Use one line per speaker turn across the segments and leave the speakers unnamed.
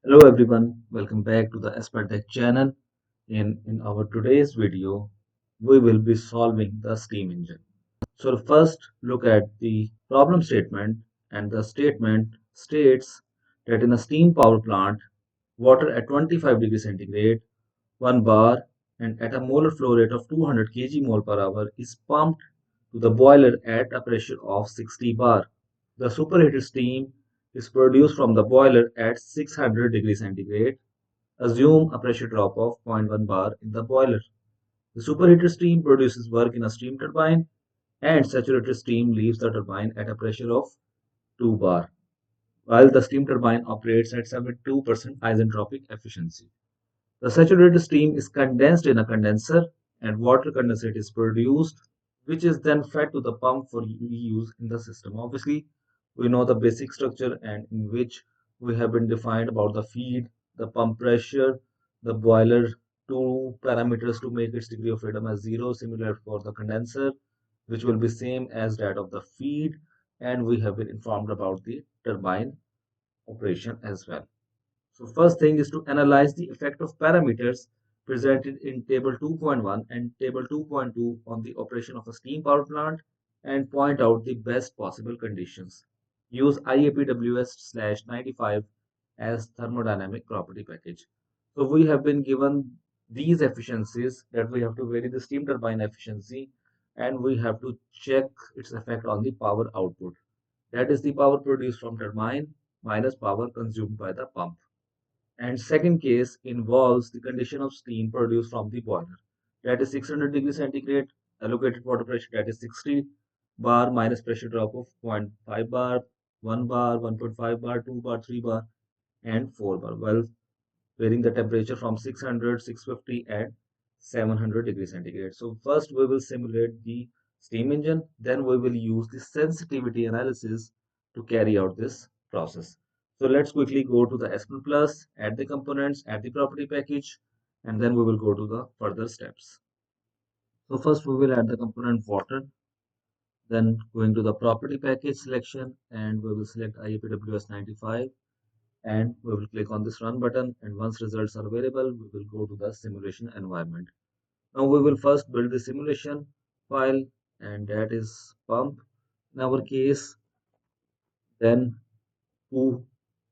Hello everyone, welcome back to the Aspen channel. In our today's video, we will be solving the steam engine. So first look at the problem statement, and the statement states that in a steam power plant, water at 25 degrees centigrade, 1 bar, and at a molar flow rate of 200 kg mole per hour is pumped to the boiler at a pressure of 60 bar. The superheated steam is produced from the boiler at 600 degrees centigrade. Assume a pressure drop of 0.1 bar in the boiler. The superheated steam produces work in a steam turbine, and saturated steam leaves the turbine at a pressure of 2 bar, while the steam turbine operates at 72% isentropic efficiency. The saturated steam is condensed in a condenser, and water condensate is produced, which is then fed to the pump for use in the system. Obviously, we know the basic structure, and in which we have been defined about the feed, the pump pressure, the boiler, two parameters to make its degree of freedom as zero, similar for the condenser, which will be same as that of the feed, and we have been informed about the turbine operation as well. So first thing is to analyze the effect of parameters presented in table 2.1 and table 2.2 on the operation of a steam power plant and point out the best possible conditions. Use IAPWS/95 as thermodynamic property package. So we have been given these efficiencies that we have to vary the steam turbine efficiency, and we have to check its effect on the power output. That is the power produced from turbine minus power consumed by the pump. And second case involves the condition of steam produced from the boiler. That is 600 degrees centigrade, allocated water pressure that is 60 bar minus pressure drop of 0.5 bar, 1 bar, 1.5 bar, 2 bar, 3 bar, and 4 bar. Well, varying the temperature from 600, 650 and 700 degrees centigrade. So first we will simulate the steam engine, then we will use the sensitivity analysis to carry out this process. So let's quickly go to the Aspen Plus, add the components, add the property package, and then we will go to the further steps. So first we will add the component water, then going to the property package selection, and we will select IAPWS 95, and we will click on this run button, and once results are available we will go to the simulation environment. Now we will first build the simulation file, and that is pump in our case, then two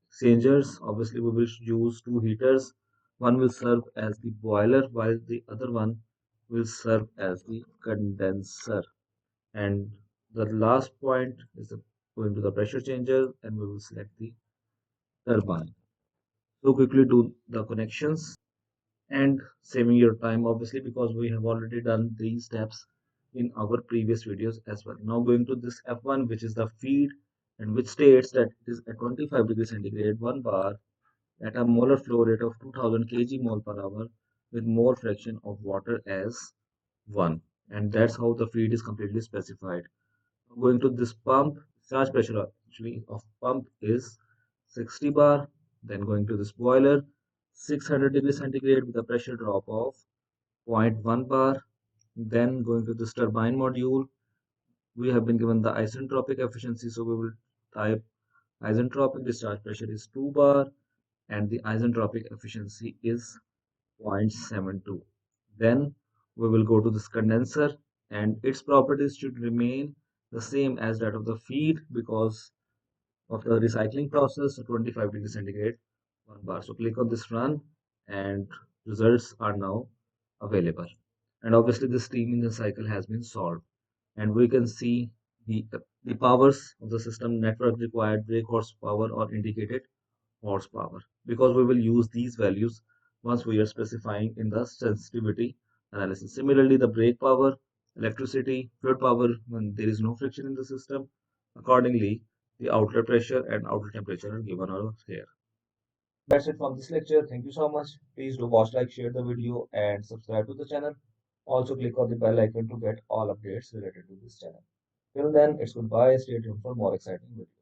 exchangers. Obviously we will use two heaters. One will serve as the boiler while the other one will serve as the condenser, and the last point is going to the pressure changer, and we will select the turbine. So quickly do the connections and saving your time, obviously, because we have already done these steps in our previous videos as well. Now going to this F1, which is the feed, and which states that it is at 25 degrees centigrade, 1 bar, at a molar flow rate of 2000 kg mole per hour with mole fraction of water as 1, and that's how the feed is completely specified. Going to this pump, charge pressure actually of pump is 60 bar. Then going to this boiler, 600 degrees centigrade with a pressure drop of 0.1 bar. Then going to this turbine module, we have been given the isentropic efficiency, so we will type isentropic discharge pressure is 2 bar, and the isentropic efficiency is 0.72. Then we will go to this condenser, and its properties should remain the same as that of the feed because of the recycling process. So 25 degrees centigrade, 1 bar. So click on this run, and results are now available. And obviously the steam engine cycle has been solved, and we can see the powers of the system: network required, brake horsepower, or indicated horsepower, because we will use these values once we are specifying in the sensitivity analysis. Similarly, the brake power, electricity, fluid power when there is no friction in the system. Accordingly, the outlet pressure and outlet temperature are given out here. That's it from this lecture. Thank you so much. Please do watch, like, share the video, and subscribe to the channel. Also click on the bell icon to get all updates related to this channel. Till then, it's goodbye. Stay tuned for more exciting videos.